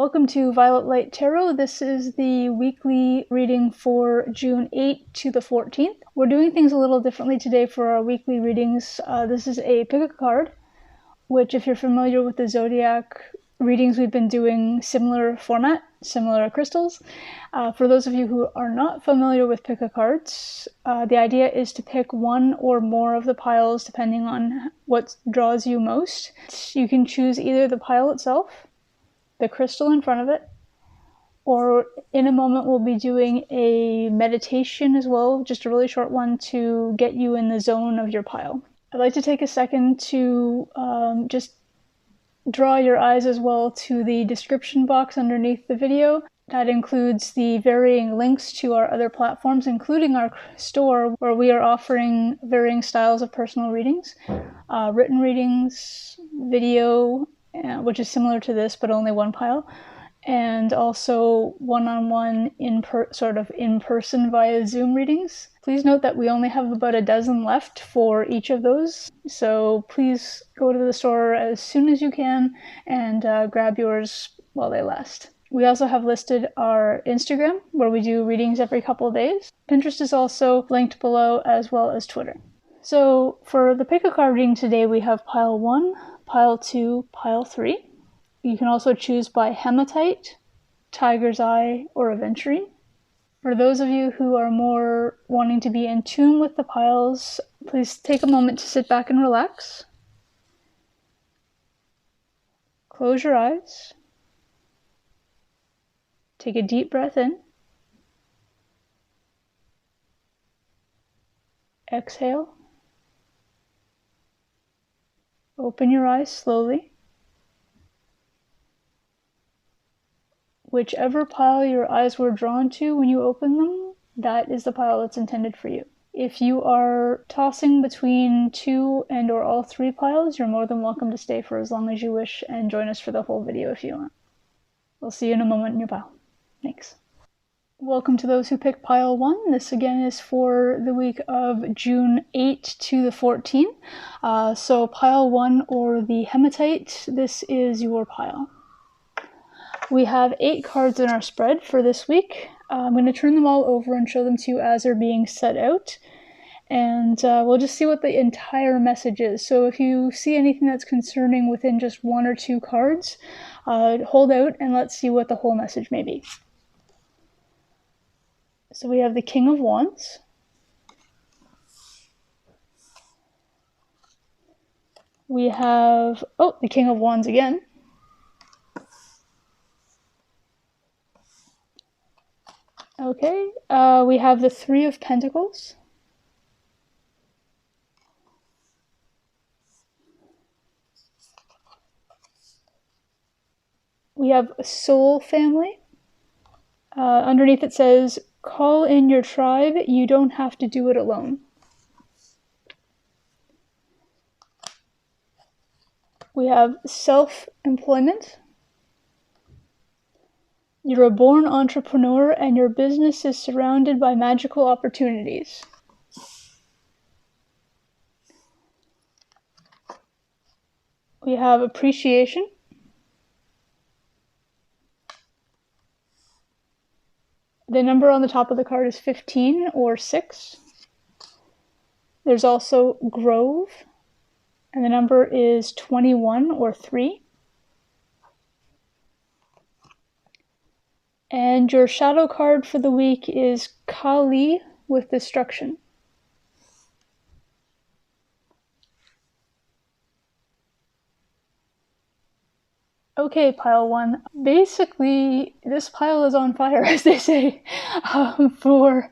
Welcome to Violet Light Tarot. This is the weekly reading for June 8th to the 14th. We're doing things a little differently today for our weekly readings. This is a pick a card, which if you're familiar with the Zodiac readings, we've been doing similar format, similar crystals. For those of you who are not familiar with pick a cards, the idea is to pick one or more of the piles depending on what draws you most. You can choose either the pile itself, the crystal in front of it, or in a moment we'll be doing a meditation as well, just a really short one to get you in the zone of your pile. I'd like to take a second to just draw your eyes as well to the description box underneath the video. That includes the varying links to our other platforms, including our store where we are offering varying styles of personal readings, written readings, video, which is similar to this but only one pile, and also one-on-one in-person via Zoom readings. Please note that we only have about a dozen left for each of those, so please go to the store as soon as you can and grab yours while they last. We also have listed our Instagram, where we do readings every couple of days. Pinterest is also linked below, as well as Twitter. So for the pick a card reading today, we have pile 1, pile 2, pile 3. You can also choose by hematite, tiger's eye, or aventurine. For those of you who are more wanting to be in tune with the piles, please take a moment to sit back and relax. Close your eyes. Take a deep breath in. Exhale. Open your eyes slowly. Whichever pile your eyes were drawn to when you open them, that is the pile that's intended for you. If you are tossing between 2 and or all 3 piles, you're more than welcome to stay for as long as you wish and join us for the whole video if you want. We'll see you in a moment in your pile. Thanks. Welcome to those who picked pile 1. This again is for the week of June 8th to the 14th. So pile 1 or the hematite, this is your pile. We have 8 cards in our spread for this week. I'm going to turn them all over and show them to you as they're being set out. And we'll just see what the entire message is. So if you see anything that's concerning within just 1 or 2 cards, hold out and let's see what the whole message may be. So we have the King of Wands. We have, the King of Wands again. Okay, we have the Three of Pentacles. We have Soul Family. Underneath it says, call in your tribe, you don't have to do it alone. We have Self-Employment. You're a born entrepreneur and your business is surrounded by magical opportunities. We have Appreciation. The number on the top of the card is 15 or 6. There's also Grove, and the number is 21 or 3. And your shadow card for the week is Kali with Destruction. Okay, pile 1. Basically, this pile is on fire, as they say, for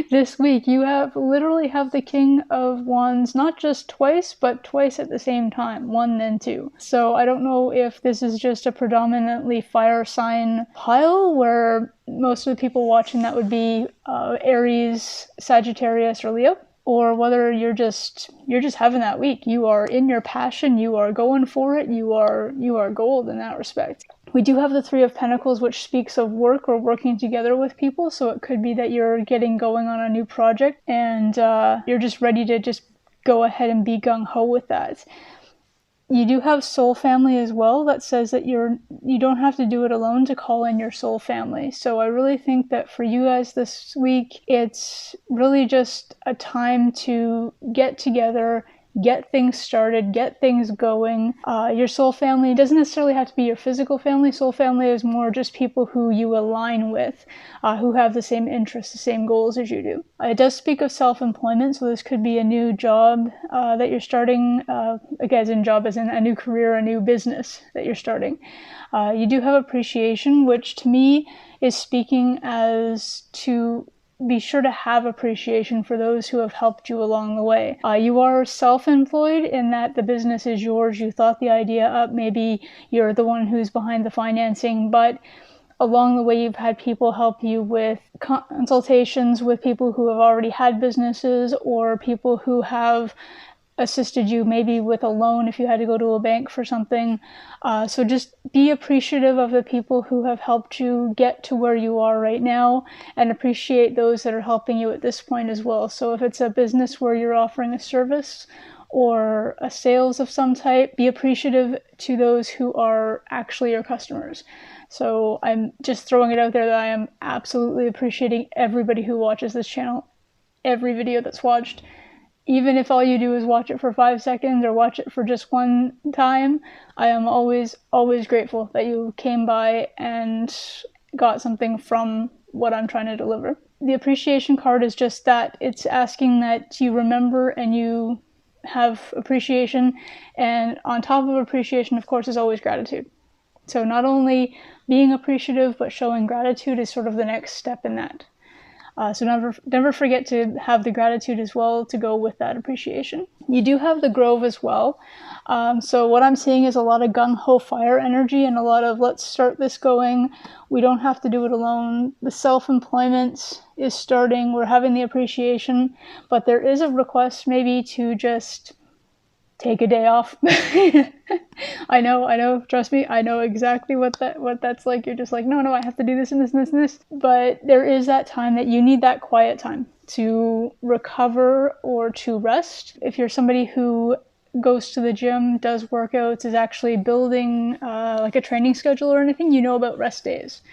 this week. You literally have the King of Wands not just twice, but twice at the same time. 1 then 2. So I don't know if this is just a predominantly fire sign pile, where most of the people watching that would be Aries, Sagittarius, or Leo. Or whether you're just having that week. You are in your passion, you are going for it, you are gold in that respect. We do have the Three of Pentacles, which speaks of work or working together with people, so it could be that you're getting going on a new project and you're just ready to just go ahead and be gung-ho with that. You do have soul family as well that says that you don't have to do it alone to call in your soul family. So I really think that for you guys this week, it's really just a time to get together, get things started, get things going. Your soul family doesn't necessarily have to be your physical family. Soul family is more just people who you align with, who have the same interests, the same goals as you do. It does speak of self-employment, so this could be a new job that you're starting, again, job as in a new career, a new business that you're starting. You do have appreciation, which to me is speaking as to be sure to have appreciation for those who have helped you along the way. You are self-employed in that the business is yours. You thought the idea up. Maybe you're the one who's behind the financing, but along the way you've had people help you with consultations with people who have already had businesses, or people who have assisted you maybe with a loan if you had to go to a bank for something. So just be appreciative of the people who have helped you get to where you are right now, and appreciate those that are helping you at this point as well. So if it's a business where you're offering a service or a sales of some type, be appreciative to those who are actually your customers. So I'm just throwing it out there that I am absolutely appreciating everybody who watches this channel, every video that's watched. Even if all you do is watch it for 5 seconds or watch it for just one time, I am always, always grateful that you came by and got something from what I'm trying to deliver. The appreciation card is just that. It's asking that you remember and you have appreciation. And on top of appreciation, of course, is always gratitude. So not only being appreciative, but showing gratitude is sort of the next step in that. So never forget to have the gratitude as well to go with that appreciation. You do have the Grove as well. So what I'm seeing is a lot of gung-ho fire energy and a lot of let's start this going. We don't have to do it alone. The self-employment is starting. We're having the appreciation, but there is a request maybe to just take a day off. I know, trust me, I know exactly what that's like. You're just like, no, I have to do this and this and this and this. But there is that time that you need that quiet time to recover or to rest. If you're somebody who goes to the gym, does workouts, is actually building like a training schedule or anything, you know about rest days.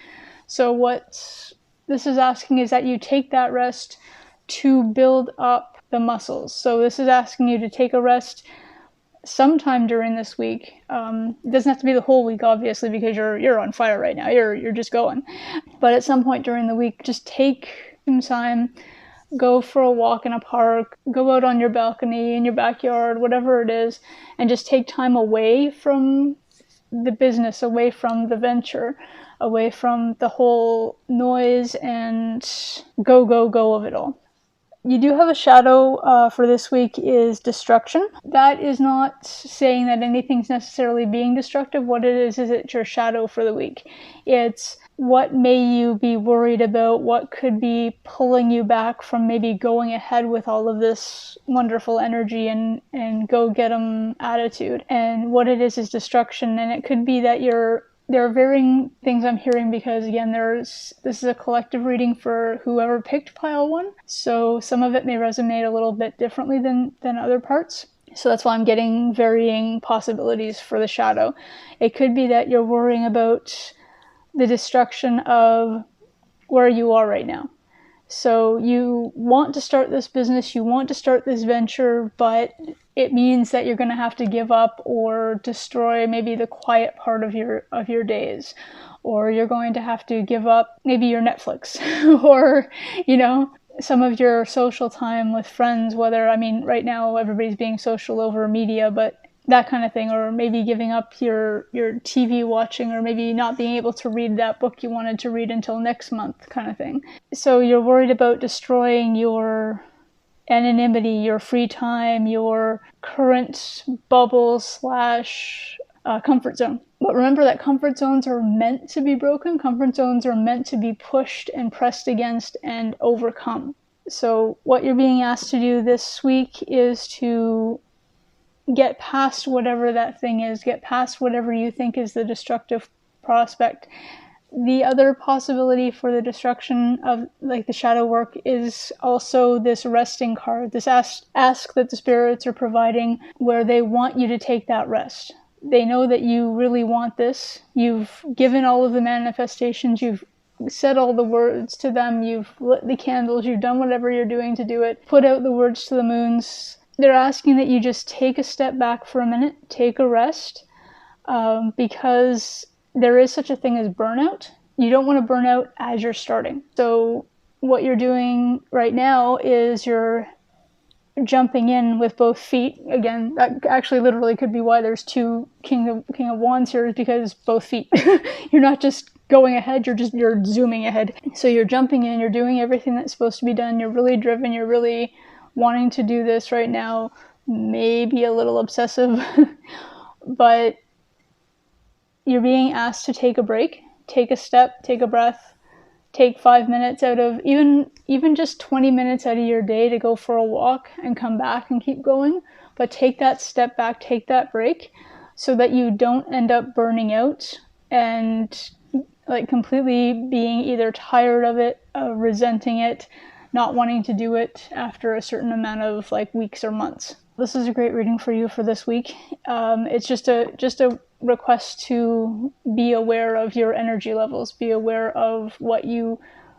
So what this is asking is that you take that rest to build up the muscles. So this is asking you to take a rest sometime during this week. It doesn't have to be the whole week, obviously, because you're on fire right now. You're just going. But at some point during the week, just take some time, go for a walk in a park, go out on your balcony, in your backyard, whatever it is, and just take time away from the business, away from the venture, away from the whole noise and go of it all. You do have a shadow for this week is destruction. That is not saying that anything's necessarily being destructive. What it is it's your shadow for the week. It's what may you be worried about, what could be pulling you back from maybe going ahead with all of this wonderful energy and go get 'em attitude. And what it is destruction. And it could be that there are varying things I'm hearing because, again, this is a collective reading for whoever picked pile 1. So some of it may resonate a little bit differently than other parts. So that's why I'm getting varying possibilities for the shadow. It could be that you're worrying about the destruction of where you are right now. So you want to start this business, you want to start this venture, but it means that you're going to have to give up or destroy maybe the quiet part of your days, or you're going to have to give up maybe your Netflix or, some of your social time with friends, right now everybody's being social over media, but that kind of thing, or maybe giving up your TV watching, or maybe not being able to read that book you wanted to read until next month kind of thing. So you're worried about destroying your anonymity, your free time, your current bubble / comfort zone. But remember that comfort zones are meant to be broken. Comfort zones are meant to be pushed and pressed against and overcome. So what you're being asked to do this week is to get past whatever that thing is, get past whatever you think is the destructive prospect, The other possibility for the destruction of like the shadow work is also this resting card, this ask that the spirits are providing, where they want you to take that rest. They know that you really want this. You've given all of the manifestations, you've said all the words to them, you've lit the candles, you've done whatever you're doing to do it, put out the words to the moons. They're asking that you just take a step back for a minute, take a rest, because there is such a thing as burnout. You don't want to burn out as you're starting. So what you're doing right now is you're jumping in with both feet. Again, that actually literally could be why there's two King of Wands here, is because both feet. You're not just going ahead, you're zooming ahead. So you're jumping in, you're doing everything that's supposed to be done, you're really driven, you're really wanting to do this right now, maybe a little obsessive, but you're being asked to take a break, take a step, take a breath, take 5 minutes out of, even just 20 minutes out of your day to go for a walk and come back and keep going. But take that step back, take that break, so that you don't end up burning out and like completely being either tired of it, resenting it, not wanting to do it after a certain amount of like weeks or months. This is a great reading for you for this week. It's just a request to be aware of your energy levels, be aware of what you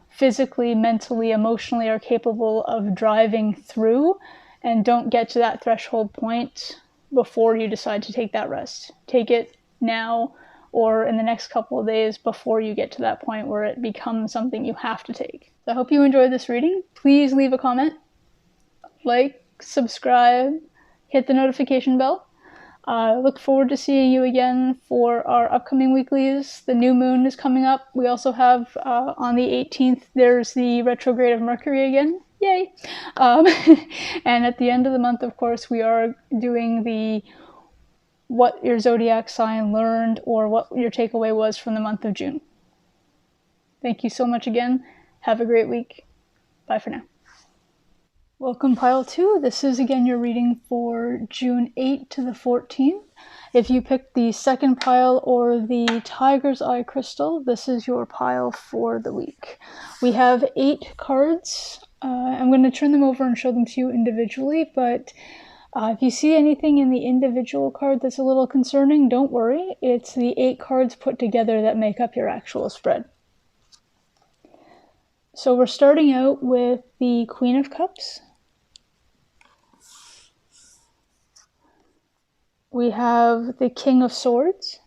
physically, mentally, emotionally are capable of driving through, and don't get to that threshold point before you decide to take that rest. Take it now or in the next couple of days before you get to that point where it becomes something you have to take. So I hope you enjoyed this reading. Please leave a comment, like, subscribe, hit the notification bell. I look forward to seeing you again for our upcoming weeklies. The new moon is coming up. We also have, on the 18th, there's the retrograde of Mercury again. Yay! And at the end of the month, of course, we are doing the what your zodiac sign learned or what your takeaway was from the month of June. Thank you so much again. Have a great week. Bye for now. Welcome, Pile 2. This is again your reading for June 8 to the 14th. If you picked the second pile or the Tiger's Eye crystal, this is your pile for the week. We have 8 cards. I'm going to turn them over and show them to you individually, but if you see anything in the individual card that's a little concerning, don't worry. It's the 8 cards put together that make up your actual spread. So we're starting out with the Queen of Cups. We have the King of Swords.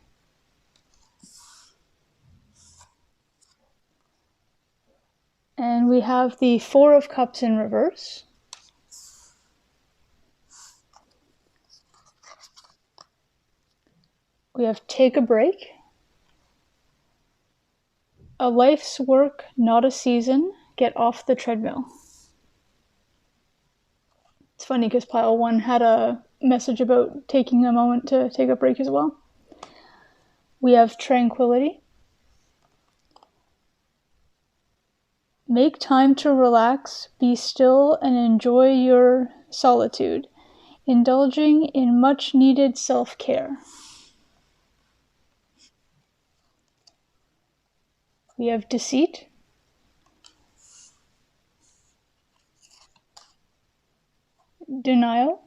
And we have the Four of Cups in reverse. We have Take a Break. A Life's Work, Not a Season. Get Off the Treadmill. It's funny because pile 1 had a message about taking a moment to take a break as well. We have Tranquility. Make time to relax, be still, and enjoy your solitude, indulging in much needed self-care. We have Deceit. Denial.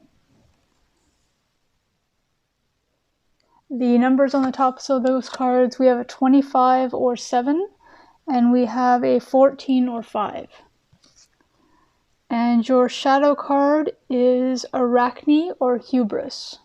The numbers on the tops of those cards, we have a 25 or 7, and we have a 14 or 5. And your shadow card is Arachne or Hubris.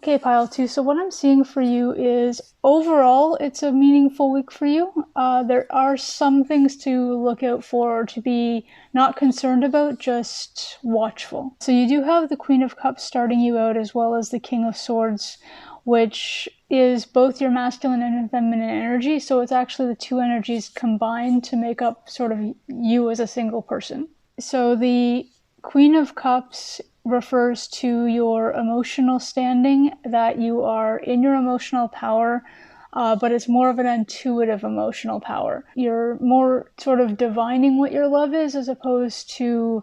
Okay, pile 2, so what I'm seeing for you is overall it's a meaningful week for you. There are some things to look out for or to be not concerned about, just watchful. So you do have the Queen of Cups starting you out, as well as the King of Swords, which is both your masculine and feminine energy. So it's actually the two energies combined to make up sort of you as a single person. So the Queen of Cups refers to your emotional standing, that you are in your emotional power, but it's more of an intuitive emotional power. You're more sort of divining what your love is, as opposed to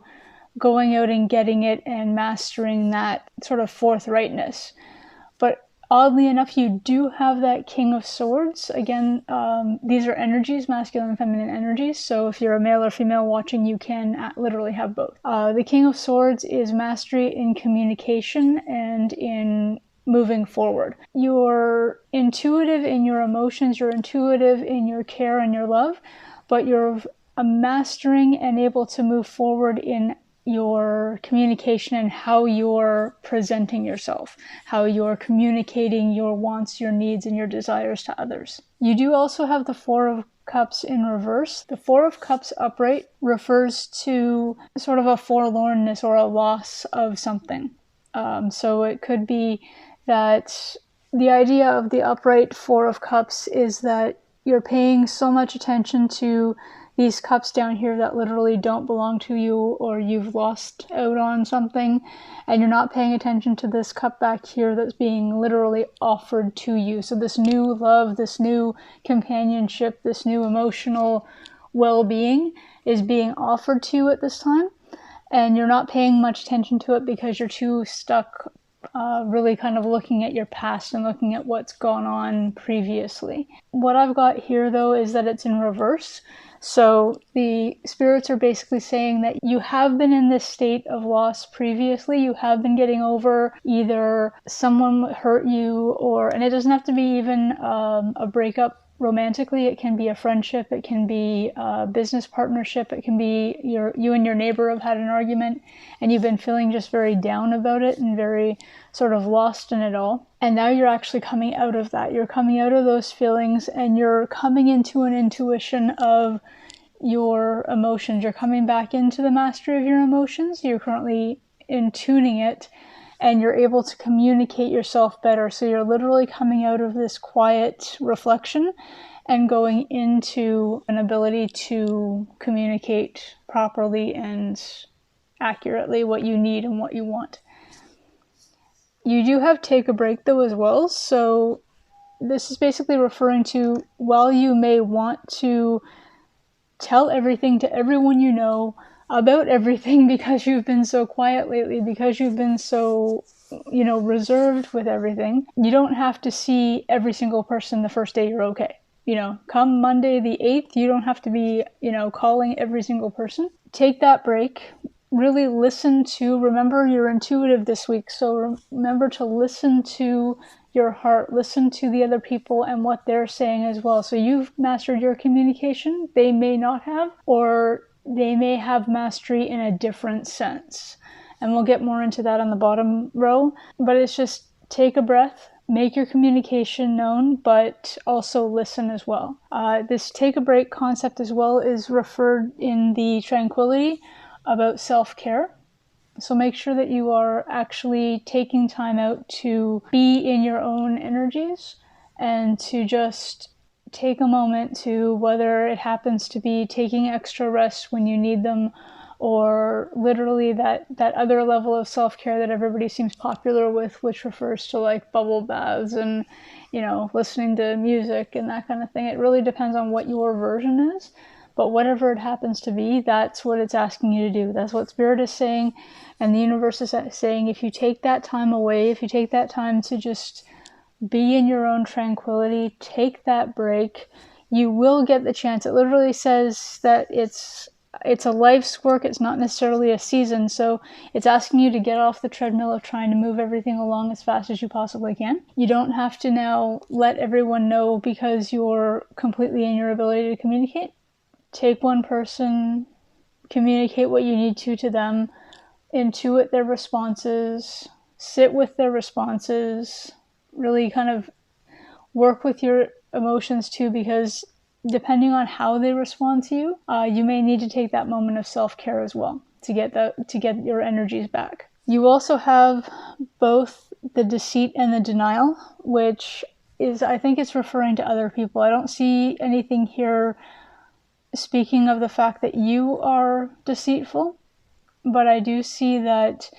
going out and getting it and mastering that sort of forthrightness. But oddly enough, you do have that King of Swords. Again, these are energies, masculine and feminine energies. So if you're a male or female watching, you can literally have both. The King of Swords is mastery in communication and in moving forward. You're intuitive in your emotions, you're intuitive in your care and your love, but you're mastering and able to move forward in your communication and how you're presenting yourself, how you're communicating your wants, your needs, and your desires to others. You do also have the Four of Cups in reverse. The Four of Cups upright refers to sort of a forlornness or a loss of something. So it could be that the idea of the upright Four of Cups is that you're paying so much attention to these cups down here that literally don't belong to you, or you've lost out on something, and you're not paying attention to this cup back here that's being literally offered to you. So this new love, this new companionship, this new emotional well-being is being offered to you at this time, and you're not paying much attention to it because you're too stuck really kind of looking at your past and looking at what's gone on previously. What I've got here though is that it's in reverse. So the spirits are basically saying that you have been in this state of loss previously. You have been getting over either someone hurt you, and it doesn't have to be even a breakup romantically. It can be a friendship, it can be a business partnership, it can be you and your neighbor have had an argument and you've been feeling just very down about it and very sort of lost in it all. And now you're actually coming out of that. You're coming out of those feelings and you're coming into an intuition of your emotions. You're coming back into the mastery of your emotions. You're currently in tuning it, and you're able to communicate yourself better. So you're literally coming out of this quiet reflection and going into an ability to communicate properly and accurately what you need and what you want. You do have take a break though as well. So this is basically referring to, while you may want to tell everything to everyone you know about everything because you've been so quiet lately, because you've been so, reserved with everything, you don't have to see every single person the first day you're okay. Come Monday the 8th, you don't have to be, calling every single person. Take that break. Really remember you're intuitive this week, so remember to listen to your heart, listen to the other people and what they're saying as well. So you've mastered your communication, they may not have, or they may have mastery in a different sense. And we'll get more into that on the bottom row, but it's just take a breath, make your communication known, but also listen as well. This take a break concept as well is referred in the Tranquility about self-care. So make sure that you are actually taking time out to be in your own energies and to just take a moment to, whether it happens to be taking extra rest when you need them, or literally that other level of self-care that everybody seems popular with, which refers to like bubble baths and, listening to music and that kind of thing. It really depends on what your version is. But whatever it happens to be, that's what it's asking you to do. That's what Spirit is saying. And the universe is saying, if you take that time away, if you take that time to just be in your own tranquility, take that break, you will get the chance. It literally says that it's a life's work. It's not necessarily a season. So it's asking you to get off the treadmill of trying to move everything along as fast as you possibly can. You don't have to now let everyone know because you're completely in your ability to communicate. Take one person, communicate what you need to them, intuit their responses, sit with their responses, really kind of work with your emotions too, because depending on how they respond to you, you may need to take that moment of self-care as well to get your energies back. You also have both the deceit and the denial, which is, I think it's referring to other people. I don't see anything here speaking of the fact that you are deceitful, but I do see that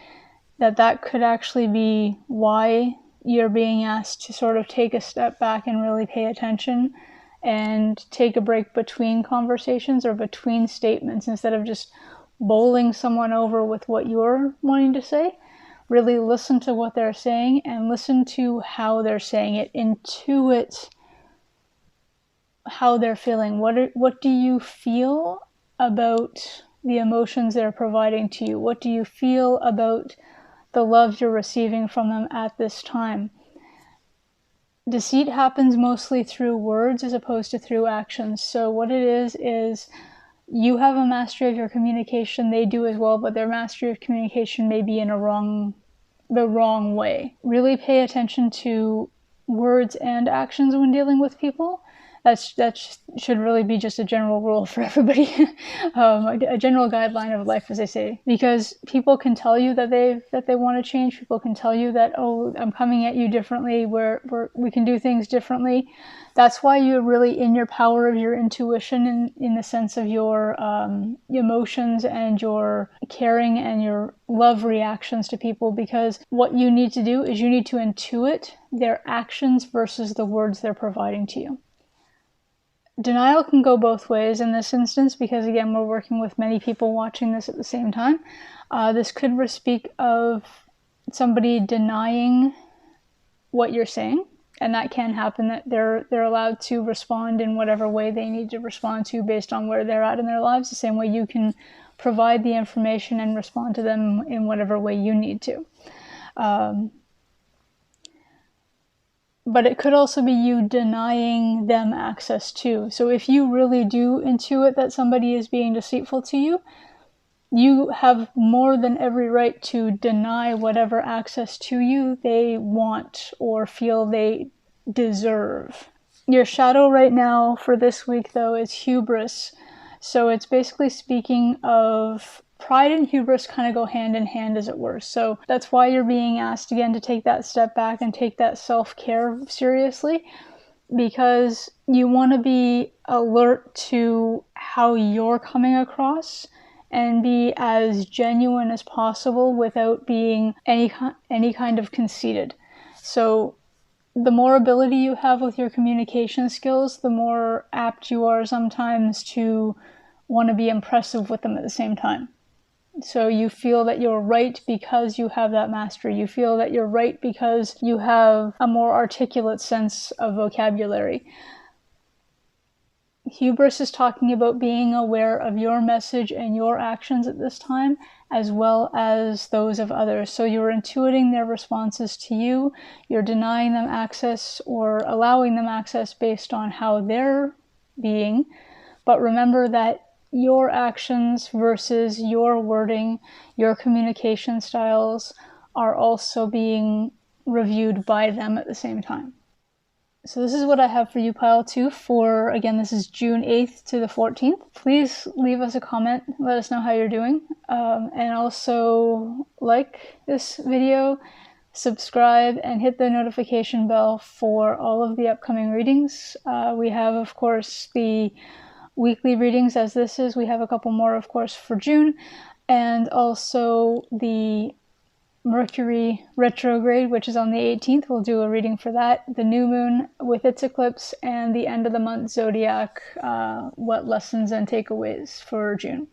could actually be why you're being asked to sort of take a step back and really pay attention and take a break between conversations or between statements, instead of just bowling someone over with what you're wanting to say. Really listen to what they're saying and listen to how they're saying it. Intuit how they're feeling. What do you feel about the emotions they're providing to you? What do you feel about the love you're receiving from them at this time? Deceit happens mostly through words as opposed to through actions. So what it is you have a mastery of your communication, they do as well, but their mastery of communication may be in the wrong way. Really pay attention to words and actions when dealing with people. That should really be just a general rule for everybody, a general guideline of life, as they say. Because people can tell you that they want to change. People can tell you that, oh, I'm coming at you differently. We can do things differently. That's why you're really in your power of your intuition, in the sense of your emotions and your caring and your love reactions to people. Because what you need to do is you need to intuit their actions versus the words they're providing to you. Denial can go both ways in this instance because, again, we're working with many people watching this at the same time. This could speak of somebody denying what you're saying, and that can happen, that they're allowed to respond in whatever way they need to respond to based on where they're at in their lives, the same way you can provide the information and respond to them in whatever way you need to. But it could also be you denying them access too. So if you really do intuit that somebody is being deceitful to you, you have more than every right to deny whatever access to you they want or feel they deserve. Your shadow right now for this week, though, is hubris. So it's basically speaking of pride and hubris kind of go hand in hand, as it were. So that's why you're being asked again to take that step back and take that self-care seriously, because you want to be alert to how you're coming across and be as genuine as possible without being any kind of conceited. So the more ability you have with your communication skills, the more apt you are sometimes to want to be impressive with them at the same time. So you feel that you're right because you have that mastery. You feel that you're right because you have a more articulate sense of vocabulary. Hubris is talking about being aware of your message and your actions at this time, as well as those of others. So you're intuiting their responses to you, you're denying them access or allowing them access based on how they're being. But remember that your actions versus your wording, your communication styles are also being reviewed by them at the same time. So this is what I have for you, Pile 2, for, again, this is June 8th to the 14th. Please leave us a comment, let us know how you're doing, and also like this video, subscribe, and hit the notification bell for all of the upcoming readings. We have, of course, the weekly readings as this is. We have a couple more, of course, for June, and also the Mercury retrograde, which is on the 18th. We'll do a reading for that, the new moon with its eclipse, and the end of the month zodiac, what lessons and takeaways for June.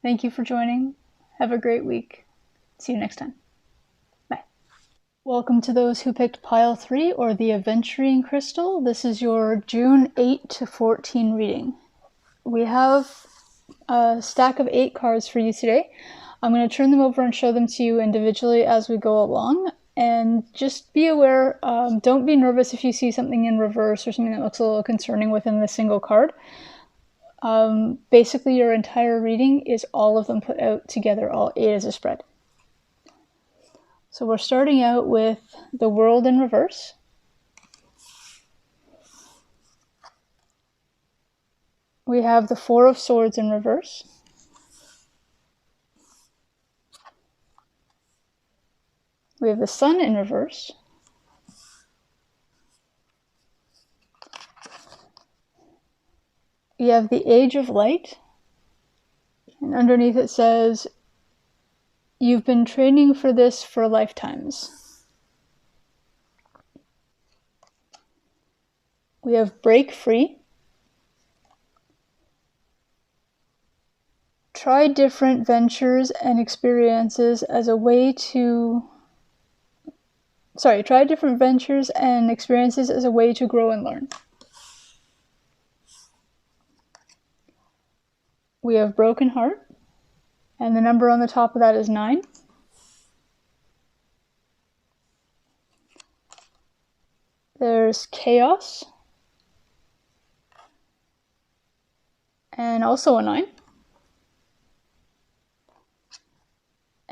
Thank you for joining. Have a great week. See you next time. Bye. Welcome to those who picked Pile 3, or the Aventurine Crystal. This is your June 8 to 14 reading. We have a stack of 8 cards for you today. I'm going to turn them over and show them to you individually as we go along. And just be aware, don't be nervous if you see something in reverse or something that looks a little concerning within the single card. Basically, your entire reading is all of them put out together, all 8 as a spread. So we're starting out with the World in reverse. We have the Four of Swords in reverse. We have the Sun in reverse. We have the Age of Light. And underneath it says, "You've been training for this for lifetimes." We have Break Free. Try different ventures and experiences as a way to... try different ventures and experiences as a way to grow and learn. We have broken heart, and the number on the top of that is 9. There's chaos, and also a 9.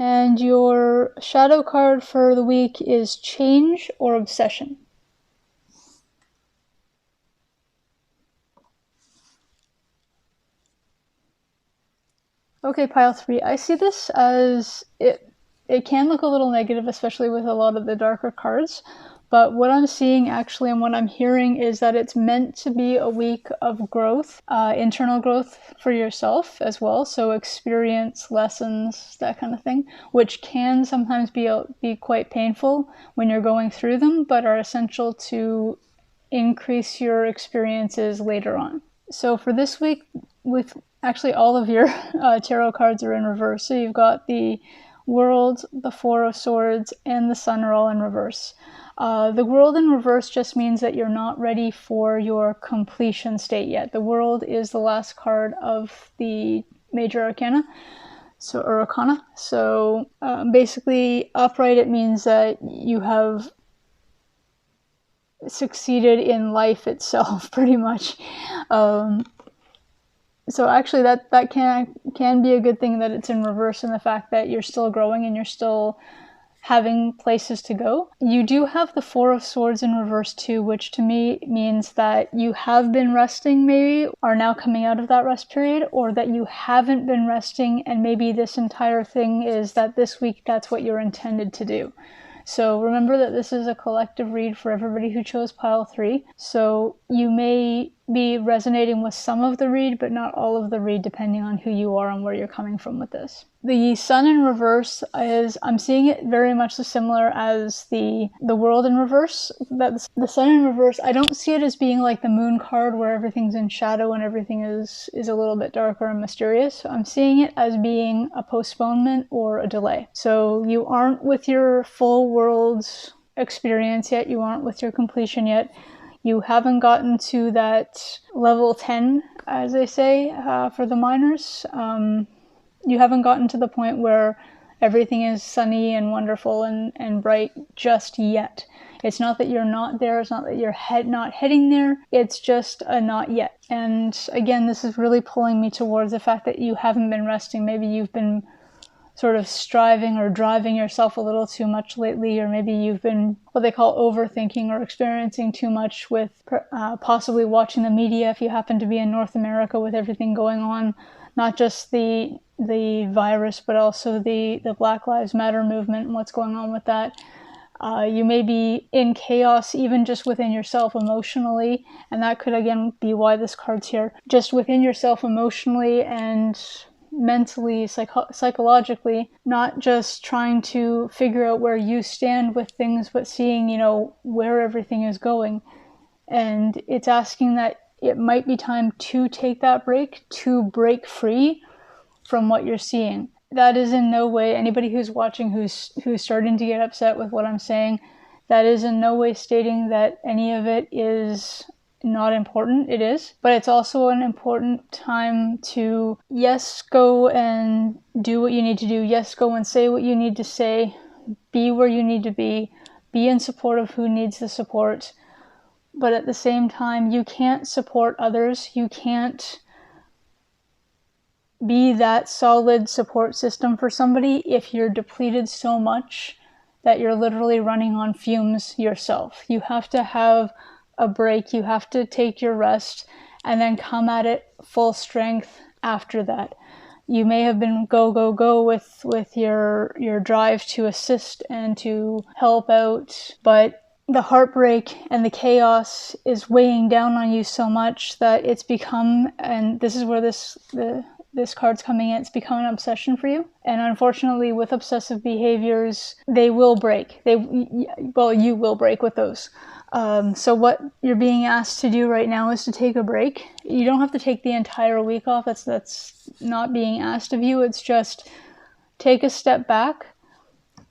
And your shadow card for the week is change or obsession. Okay, pile 3. I see this as it can look a little negative, especially with a lot of the darker cards. But what I'm seeing actually and what I'm hearing is that it's meant to be a week of growth, internal growth for yourself as well. So experience, lessons, that kind of thing, which can sometimes be quite painful when you're going through them, but are essential to increase your experiences later on. So for this week, with actually all of your tarot cards are in reverse. So you've got the World, the Four of Swords, and the Sun are all in reverse. The World in reverse just means that you're not ready for your completion state yet. The World is the last card of the major arcana, or arcana. So basically, upright, it means that you have succeeded in life itself, pretty much. So actually that can be a good thing that it's in reverse, in the fact that you're still growing and you're still having places to go. You do have the Four of Swords in reverse too, which to me means that you have been resting, maybe are now coming out of that rest period, or that you haven't been resting and maybe this entire thing is that this week that's what you're intended to do. So remember that this is a collective read for everybody who chose pile 3. So you may be resonating with some of the read, but not all of the read, depending on who you are and where you're coming from with this. The Sun in reverse is, I'm seeing it very much similar as the World in reverse. That's the Sun in reverse. I don't see it as being like the Moon card where everything's in shadow and everything is a little bit darker and mysterious. I'm seeing it as being a postponement or a delay. So you aren't with your full world's experience yet. You aren't with your completion yet. You haven't gotten to that level 10, as they say, for the minors. You haven't gotten to the point where everything is sunny and wonderful and bright just yet. It's not that you're not there. It's not that you're not heading there. It's just a not yet. And again, this is really pulling me towards the fact that you haven't been resting. Maybe you've been sort of striving or driving yourself a little too much lately, or maybe you've been what they call overthinking or experiencing too much with possibly watching the media if you happen to be in North America with everything going on, not just the virus, but also the Black Lives Matter movement and what's going on with that. You may be in chaos even just within yourself emotionally, and that could again be why this card's here. Just within yourself emotionally and mentally, psychologically, not just trying to figure out where you stand with things, but seeing, where everything is going. And it's asking that it might be time to take that break, to break free from what you're seeing. That is in no way, anybody who's watching who's starting to get upset with what I'm saying, that is in no way stating that any of it is not important. It is, but it's also an important time to, yes, go and do what you need to do. Yes, go and say what you need to say. Be where you need to be in support of who needs the support. But at the same time, you can't support others. You can't be that solid support system for somebody if you're depleted so much that you're literally running on fumes yourself. You have to have a break, you have to take your rest, and then come at it full strength after that. You may have been go with your drive to assist and to help out, but the heartbreak and the chaos is weighing down on you so much that it's become, and this is where this card's coming in, it's become an obsession for you. And unfortunately, with obsessive behaviors, they will break. You will break with those. So what you're being asked to do right now is to take a break. You don't have to take the entire week off. That's not being asked of you. It's just take a step back,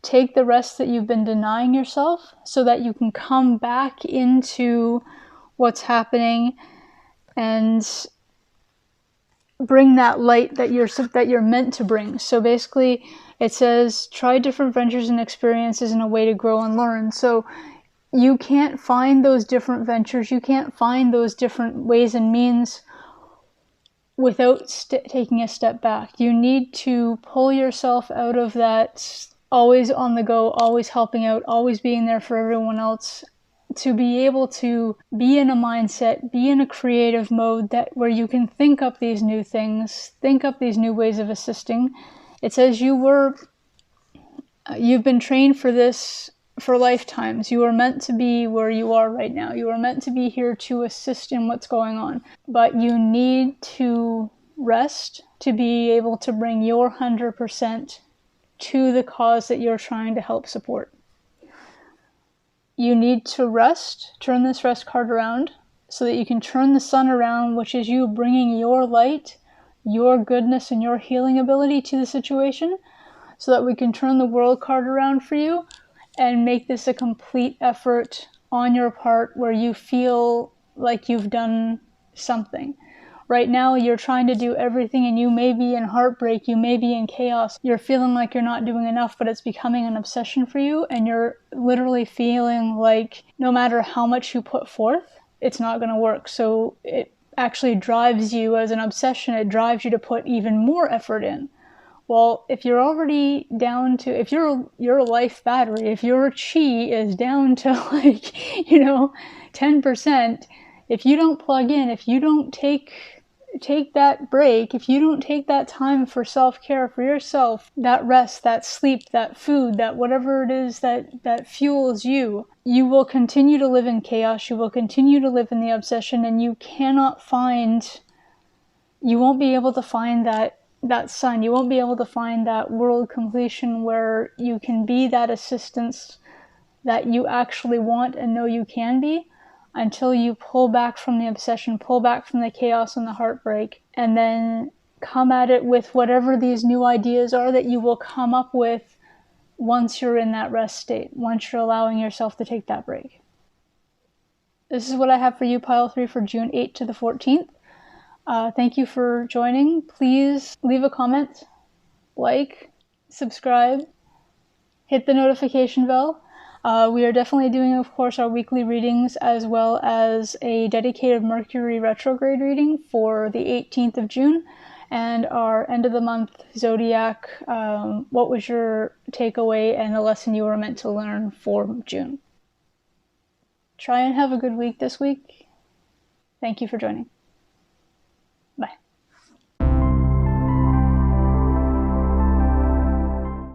take the rest that you've been denying yourself so that you can come back into what's happening and bring that light that you're meant to bring. So basically it says try different ventures and experiences in a way to grow and learn. So you can't find those different ventures, you can't find those different ways and means without taking a step back. You need to pull yourself out of that always on the go, always helping out, always being there for everyone else, to be able to be in a mindset, be in a creative mode that where you can think up these new things, think up these new ways of assisting. It says you've been trained for this for lifetimes. You are meant to be where you are right now. You are meant to be here to assist in what's going on. But you need to rest to be able to bring your 100% to the cause that you're trying to help support. You need to rest, turn this rest card around, so that you can turn the sun around, which is you bringing your light, your goodness, and your healing ability to the situation, so that we can turn the world card around for you and make this a complete effort on your part where you feel like you've done something. Right now, you're trying to do everything and you may be in heartbreak, you may be in chaos. You're feeling like you're not doing enough, but it's becoming an obsession for you, and you're literally feeling like no matter how much you put forth, it's not going to work. So it actually drives you as an obsession, it drives you to put even more effort in. Well, if you're already down to, if your life battery, if your chi is down to 10%, if you don't plug in, if you don't take that break, if you don't take that time for self-care for yourself, that rest, that sleep, that food, that whatever it is that fuels you, you will continue to live in chaos, you will continue to live in the obsession, and you won't be able to find that sun. You won't be able to find that world completion where you can be that assistance that you actually want and know you can be, until you pull back from the obsession, pull back from the chaos and the heartbreak, and then come at it with whatever these new ideas are that you will come up with once you're in that rest state, once you're allowing yourself to take that break. This is what I have for you, Pile 3, for June 8th to the 14th. Thank you for joining. Please leave a comment, like, subscribe, hit the notification bell. We are definitely doing, of course, our weekly readings as well as a dedicated Mercury retrograde reading for the 18th of June and our end of the month zodiac. What was your takeaway and the lesson you were meant to learn for June? Try and have a good week this week. Thank you for joining.